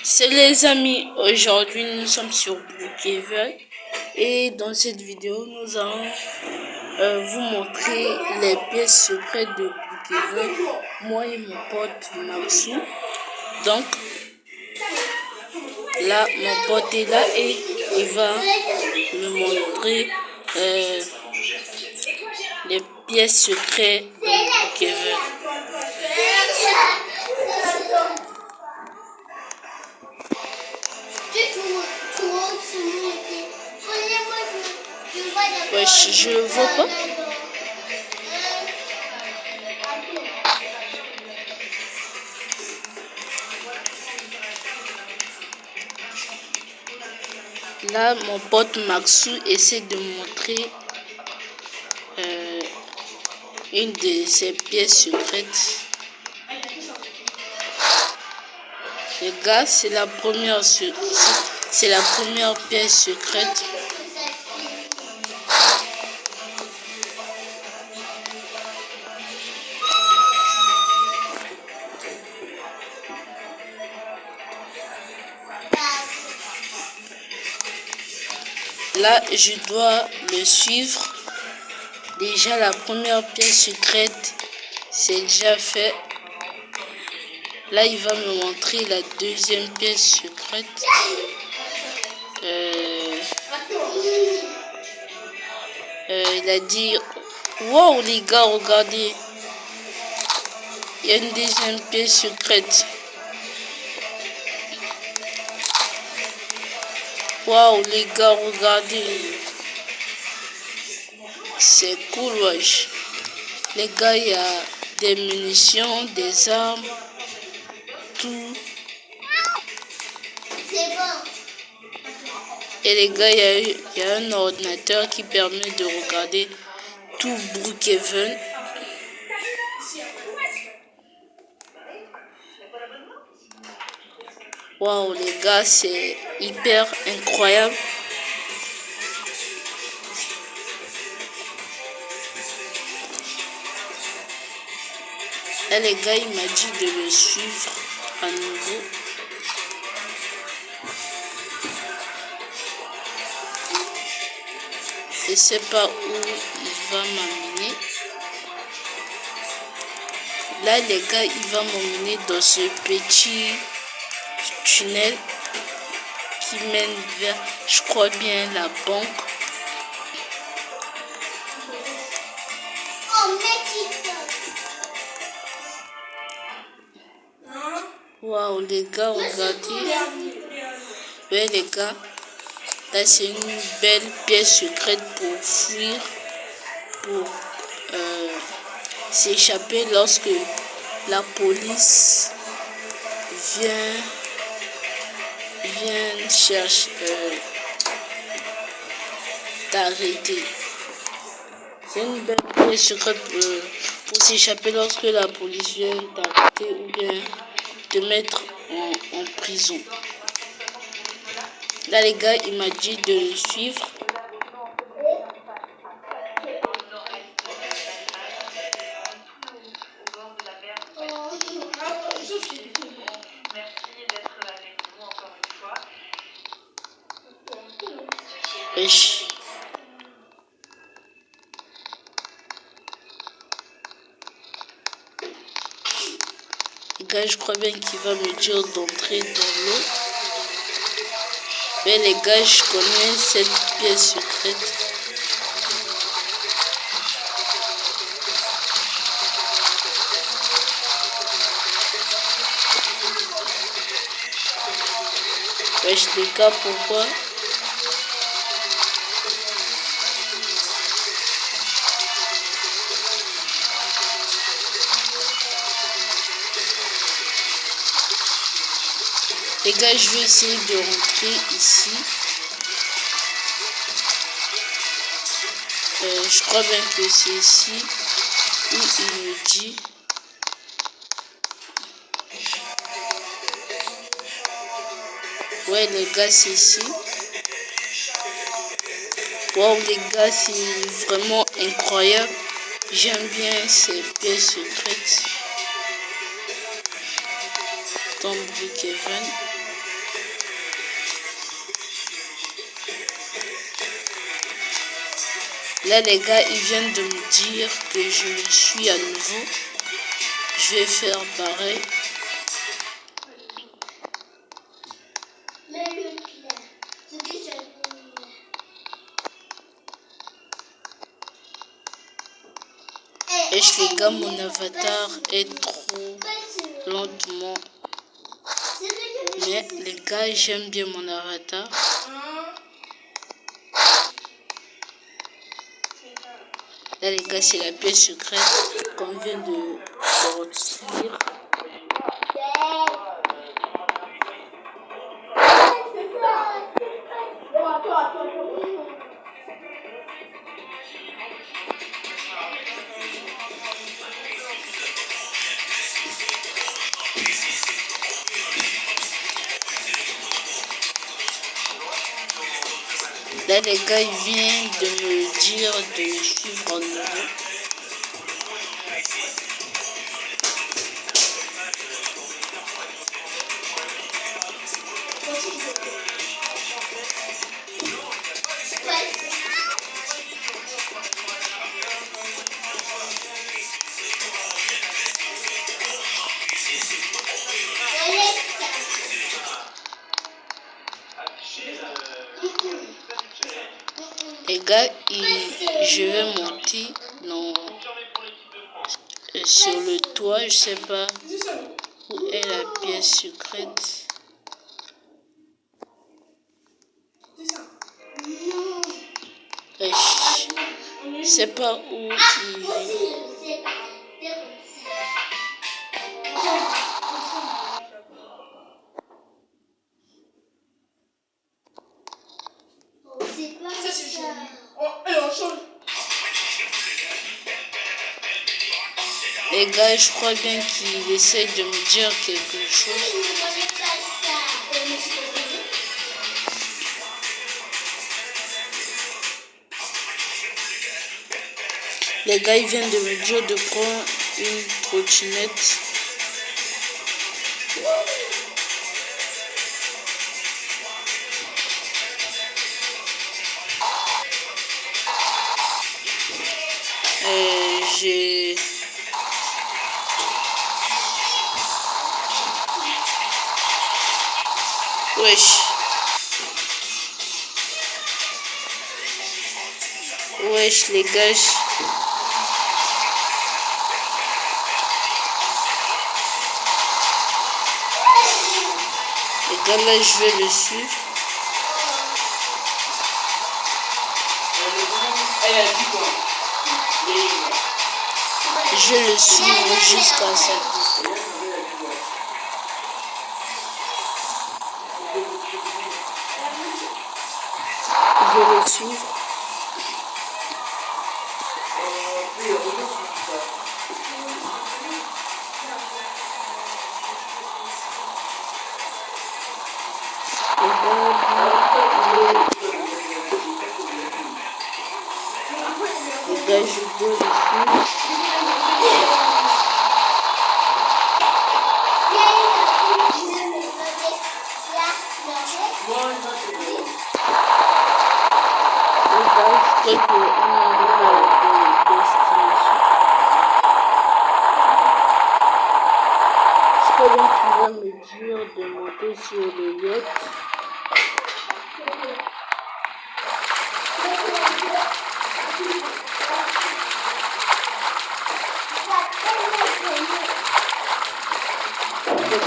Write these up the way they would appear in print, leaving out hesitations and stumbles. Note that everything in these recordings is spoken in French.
C'est les amis, aujourd'hui nous sommes sur Brookhaven et dans cette vidéo nous allons vous montrer les pièces secrètes de Brookhaven, moi et mon pote Maxou. Donc là mon pote est là et il va me montrer les pièces secrètes de Brookhaven. Wesh, je le vois pas. Là, mon pote Maxou essaie de montrer une de ses pièces secrètes. Les gars, c'est la première pièce secrète. Là, je dois le suivre. Déjà, la première pièce secrète, c'est déjà fait. Là, il va me montrer la deuxième pièce secrète. Il a dit, wow les gars, regardez. Il y a une deuxième pièce secrète. Waouh les gars, regardez. C'est cool, wesh. Les gars, il y a des munitions, des armes, tout. Et les gars, il y a un ordinateur qui permet de regarder tout Brookhaven. Waouh les gars, c'est hyper incroyable. Là les gars, il m'a dit de le suivre à nouveau. Je sais pas où il va m'amener. Là les gars, il va m'emmener dans ce petit tunnel qui mène vers, je crois bien, la banque. Waouh les gars, regardez. Ouais les gars, là c'est une belle pièce secrète pour fuir, pour s'échapper lorsque la police vient chercher t'arrêter. C'est une belle pièce secrète pour s'échapper lorsque la police vient t'arrêter ou bien te mettre en prison. Là les gars, il m'a dit de le suivre. Wesh. Les gars, je crois bien qu'il va me dire d'entrer dans l'eau. Mais les gars, je connais cette pièce secrète. Wesh les gars, pourquoi? Les gars, je vais essayer de rentrer ici. Je crois bien que c'est ici où il me dit. Ouais les gars, c'est ici. Waouh les gars, c'est vraiment incroyable. J'aime bien ces pièces secrètes dans Brookhaven. Là, les gars, ils viennent de me dire que je le suis à nouveau. Je vais faire pareil. Et les gars, mon avatar est trop lentement. Mais les gars, j'aime bien mon avatar. Là, les gars, c'est la pièce secrète qu'on vient de sortir. Là, les gars, ils viennent de me dire de me suivre en nouveau. Les gars, je vais monter sur le toit, je sais pas où est la pièce secrète. Je sais pas où il est. Les gars, je crois bien qu'il essaie de me dire quelque chose. Les gars, ils viennent de me dire de prendre une trottinette. J'ai... Wesh. Wesh, les gars. Les gars, là, je vais le suivre. Je vais le suivre jusqu'à ça. Je vais le suivre. Les gars, je dois le suivre. Je crois qu'on arrive à la destination. Je crois bien qu'il va me dire de monter sur le yacht.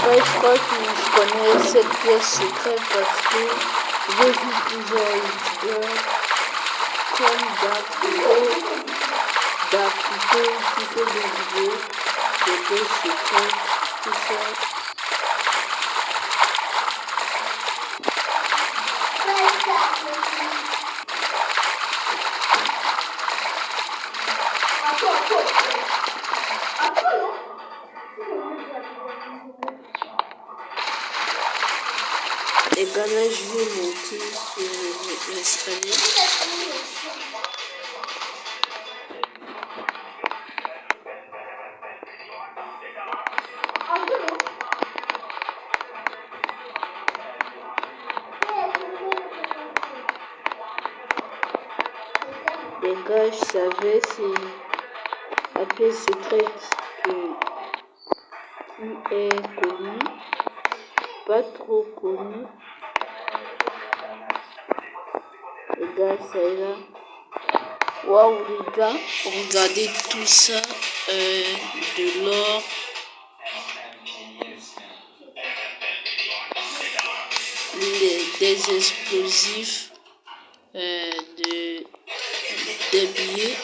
Je crois que je connais cette pièce secrète parce que j'ai vu plusieurs youtubeurs comme Darkito qui fait des vidéos de pièces secrètes, tout ça. Et ben là, je vais monter sur l'escalier. Les gars, je savais, c'est la pièce secrète qui est connue, pas trop connue. Les gars, ça est là. Waouh, les gars, regardez tout ça, de l'or. Des explosifs, des billets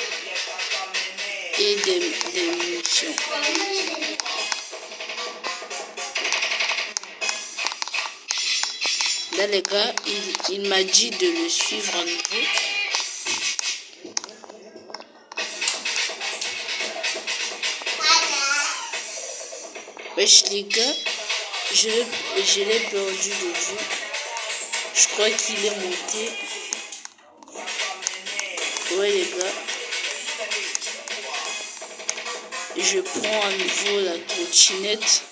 et des munitions. Là, les gars, il m'a dit de le suivre à nouveau. Wesh, les gars, je l'ai perdu de vue. Je crois qu'il est monté. Ouais, les gars. Je prends à nouveau la trottinette.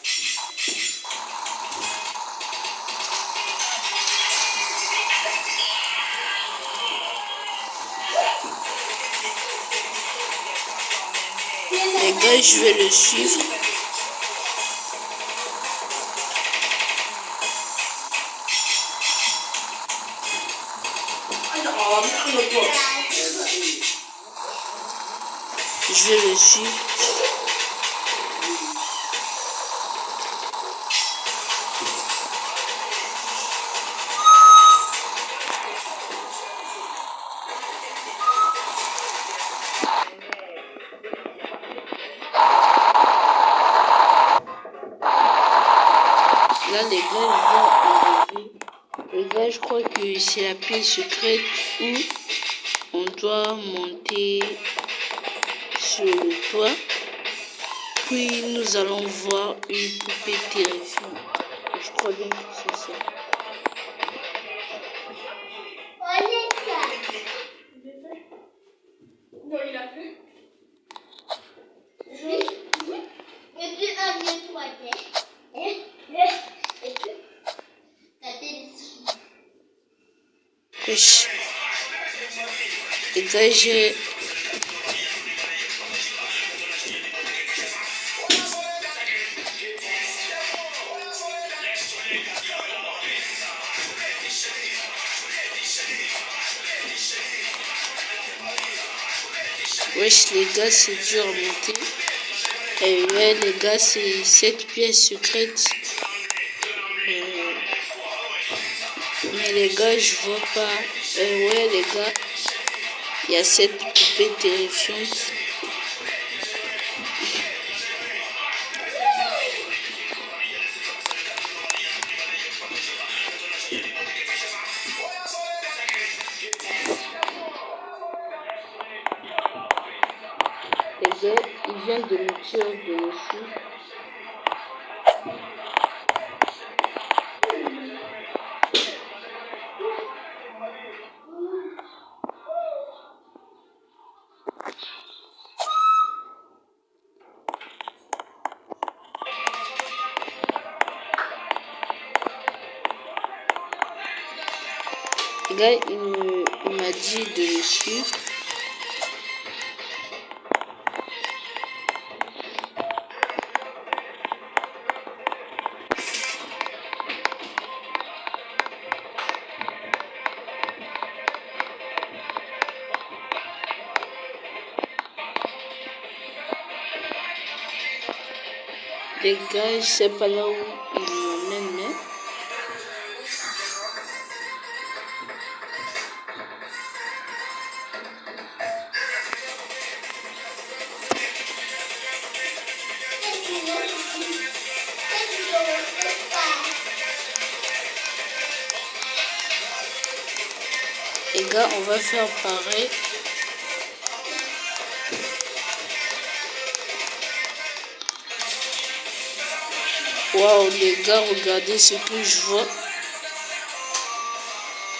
Les gars, je vais le suivre. Je vais le suivre. Là, les gars, ils vont enlever. Les gars, je crois que c'est la pièce secrète où on doit monter sur le toit. Puis nous allons voir une poupée terrifiante. Je crois bien que c'est ça. Non, il a plu. Et puis un nettoyé. Et puis Wesh. Les gars, j'ai... Wesh, les gars, c'est dur à monter. Et ouais, les gars, c'est cette pièce secrète. Mais les gars, je vois pas. Ouais, les gars, il y a cette poupée terrifiante. Les gars, ils viennent de me tirer dessus. Les gars, il m'a dit de le suivre. Les gars, je sais pas là où ils m'emmènent, mais... Les gars, on va faire pareil. Waouh, les gars, regardez ce que je vois.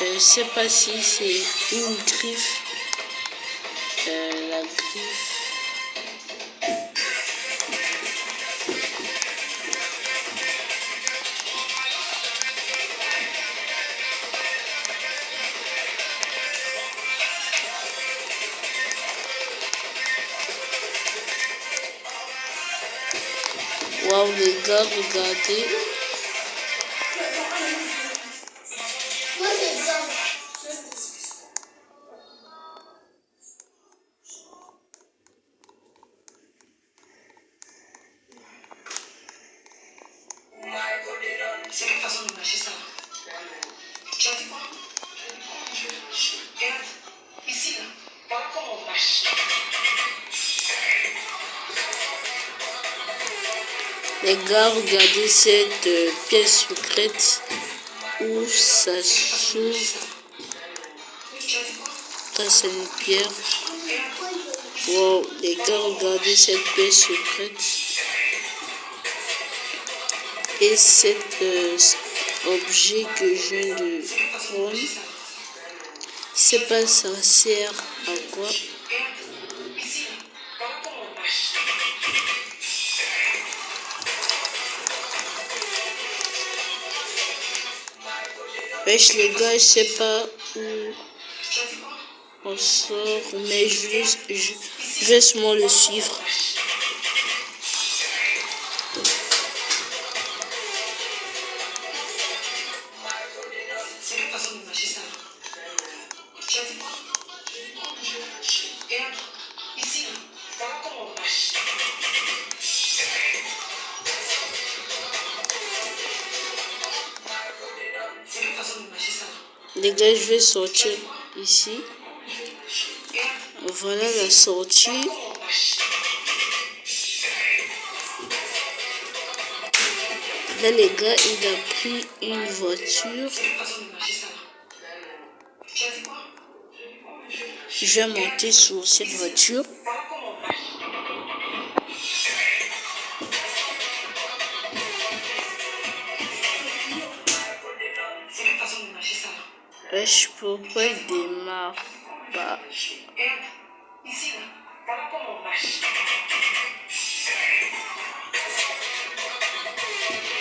Je sais pas si c'est une griffe. La griffe. Waouh les gars, regardez. Moi, c'est blanc. C'est une façon de mâcher ça. Tu as dit quoi? Regarde, ici là, voilà comment on mâche. Les gars, regardez cette pièce secrète où ça s'ouvre. Ça, c'est une pierre. Wow, les gars, regardez cette pièce secrète. Et cet objet que je viens de prendre. Je sais pas ça sert à quoi. Wesh les gars, je sais pas où on sort, mais je vais sûrement le suivre. C'est une façon de mâcher ça. Tu as dit quoi? Regarde, ici là, voilà comment on mâche. C'est une façon de mâcher ça. Les gars, je vais sortir ici. Voilà la sortie. Là, les gars, il a pris une voiture. Je vais monter sur cette voiture. Wesh, pourquoi il démarre pas?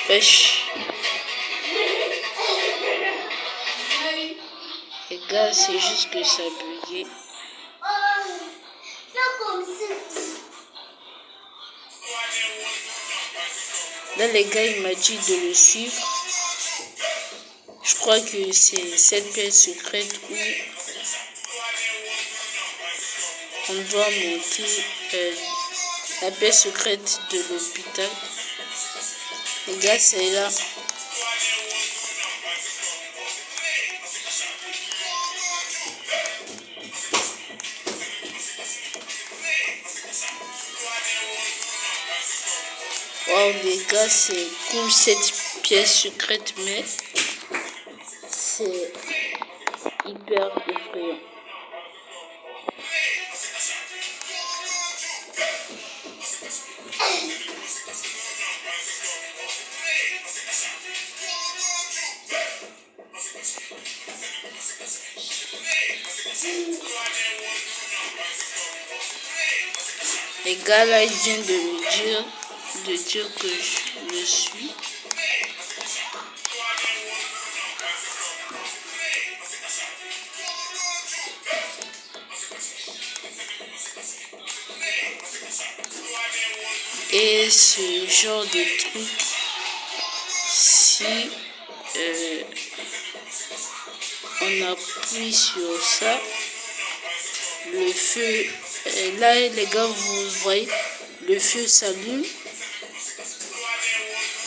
Wesh. Les gars, c'est juste que ça a bugué. Là, les gars, il m'a dit de le suivre. Je crois que c'est cette pièce secrète où on doit monter la pièce secrète de l'hôpital. Les gars, c'est là. Wow, les gars, c'est cool cette pièce secrète, mais c'est hyper effrayant. Les gars, là, ils viennent de me dire que je le suis. Et ce genre de truc, si on appuie sur ça, le feu, là les gars, vous voyez, le feu s'allume.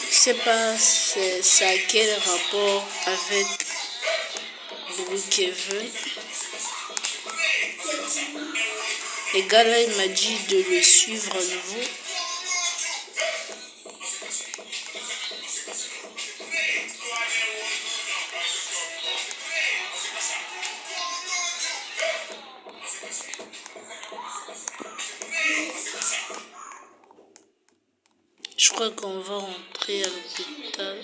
Je sais pas ça a quel rapport avec Brookhaven. Les gars, là, il m'a dit de le suivre à nouveau. Je crois qu'on va rentrer à l'hôpital.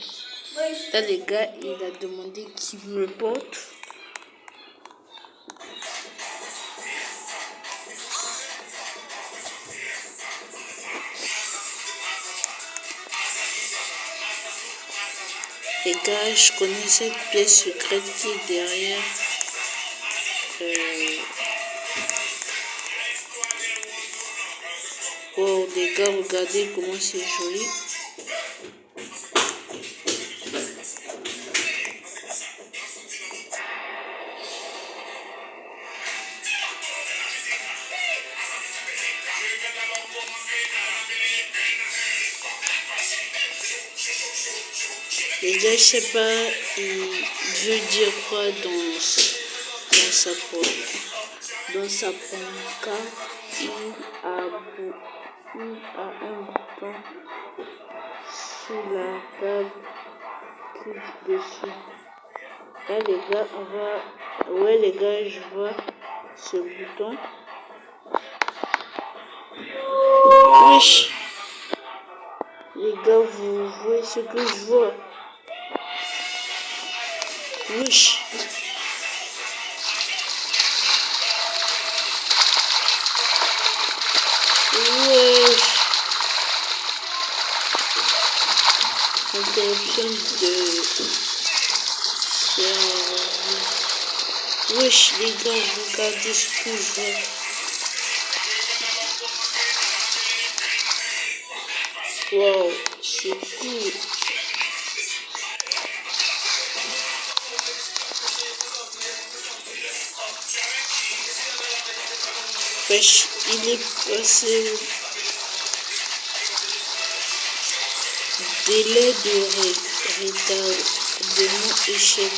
Là, les gars, il a demandé qui me porte. Les gars, je connais cette pièce secrète qui est derrière. Oh, les gars, regardez comment c'est joli. Les gars, je sais pas, il veut dire quoi dans sa pancarte. Il a un bouton sur la table, clique dessus. Là les gars, ouais les gars, je vois ce bouton. Wesh, les gars, vous voyez ce que je vois? Wesh. Wesh. Interruption de service. Wesh les gars, regardez ce que je vois. Wow, c'est cool. Wesh, il est passé. Délai de retardement échec.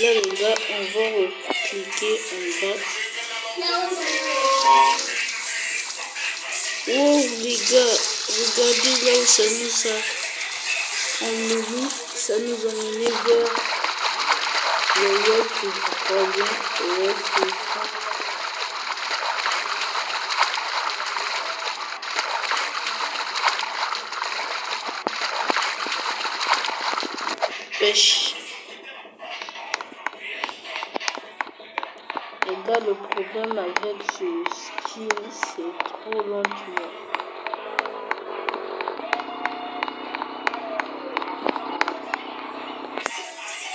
Là les gars, on va cliquer en bas. Oh les gars, regardez là où ça nous a emmené. Ça nous a emmené vers le web que je crois bien. Ouais, c'est ça. Pêche. Les gars, le problème avec ce skin, c'est trop lentement.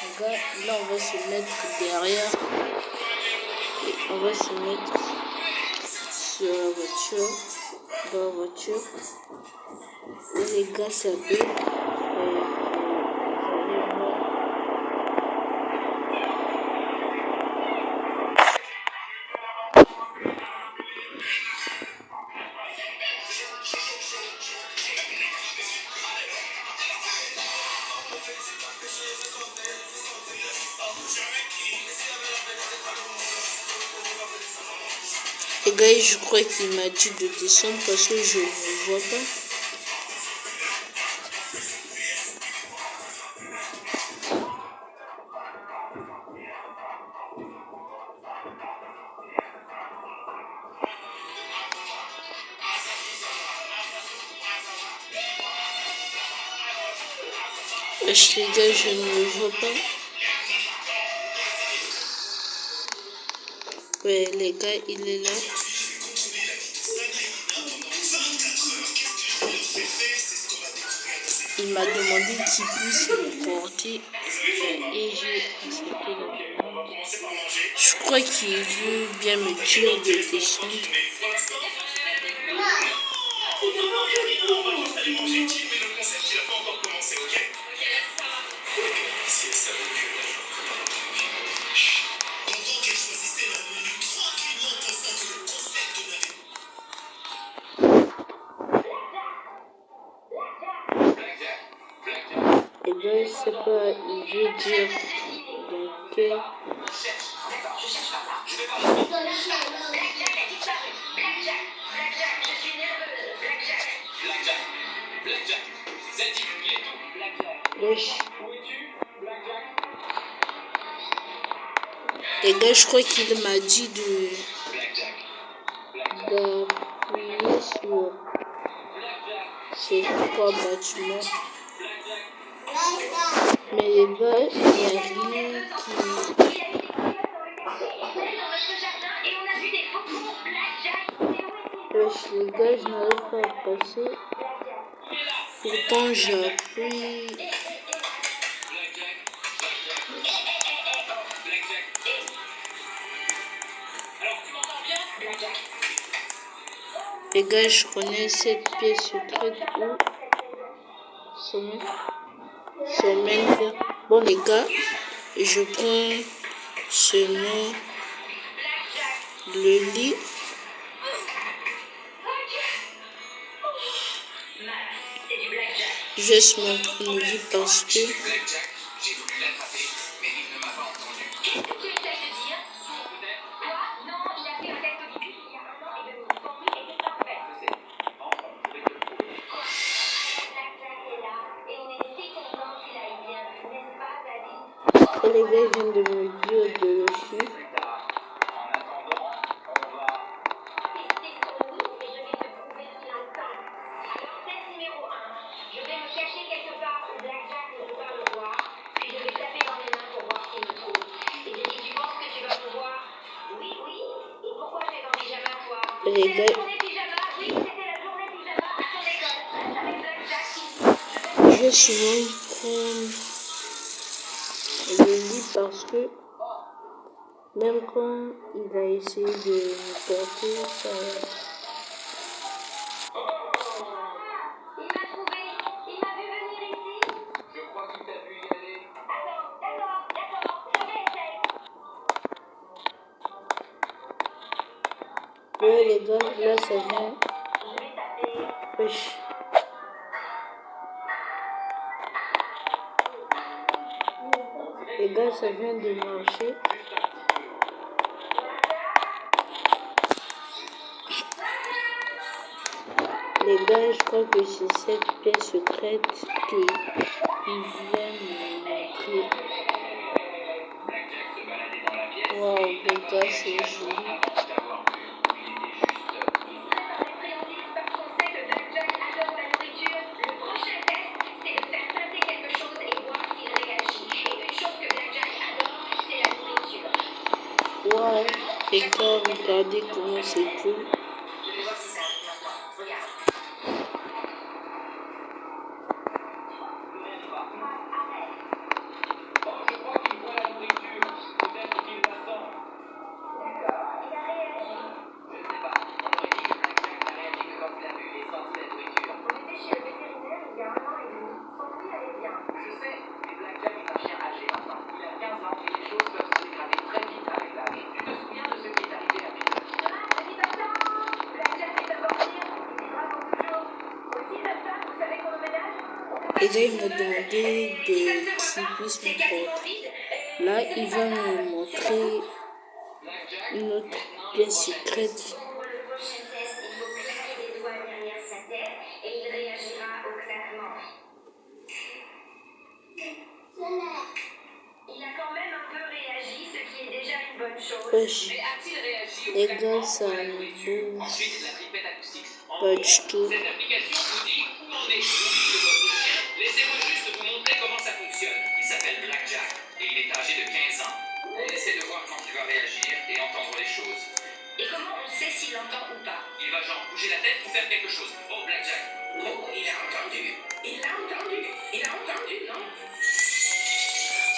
Les gars, là on va se mettre derrière. Et on va se mettre sur la voiture. Dans la voiture. Et les gars, ça peut. Les gars, je crois qu'il m'a dit de descendre parce que je ne vois pas. Wesh les gars, je ne le vois pas. Ouais les gars, il est là. Il m'a demandé qu'il puisse me porter et j'ai accepté la demande. Je crois qu'il veut bien me dire de descendre. Et bien, je sais pas, il veut dire dans quel... Wesh. Les gars, je crois qu'il m'a dit d'appuyer sur ces trois bâtiments Mais les gars, il n'y a rien qui... Wesh les gars, je n'arrive pas à passer. Pourtant j'ai appris. Les gars, je connais cette pièce secrète où sommet vert. Bon les gars, je prends seulement le lit. Je vais se montrer le lit parce que les gars viennent de me dire de le suivre. Les gars, je vais souvent prendre le lit parce que même quand il a essayé de me porter, ça... Ouais les gars, là ça vient. Wesh. Les gars, ça vient de marcher. Les gars, je crois que c'est cette pièce secrète qu'ils viennent me montrer. Waouh, les gars, c'est joli. Waouh, les gars, regardez comment c'est cool. Et là, il m'a demandé qu'il puisse me porter. Là, il va me montrer une autre pièce secrète. Wesh, les gars, ça ne bouge pas du tout. Laissez-moi juste vous montrer comment ça fonctionne. Il s'appelle Blackjack et il est âgé de 15 ans. On essaie de voir quand il va réagir et entendre les choses. Et comment on sait s'il entend ou pas? Il va genre bouger la tête ou faire quelque chose. Oh, Blackjack. Oh, il a entendu. Il a entendu. Il a entendu, non?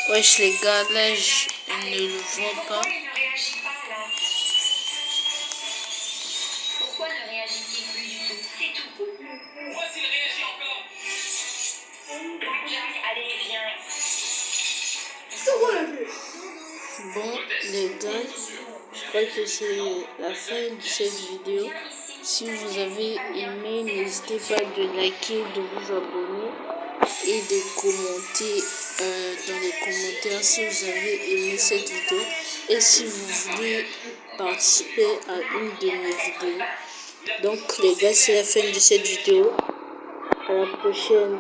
Wesh les gars, là, je ne le vois pas. Pourquoi il ne réagit pas là? Pourquoi ne réagit-il plus du tout? C'est tout. Vois s'il réagit encore. Blackjack, allez, viens. Bon, les gars, je crois que c'est la fin de cette vidéo. Si vous avez aimé, n'hésitez pas de liker, de vous abonner et de commenter dans les commentaires si vous avez aimé cette vidéo et si vous voulez participer à une de mes vidéos. Donc les gars, c'est la fin de cette vidéo. À la prochaine.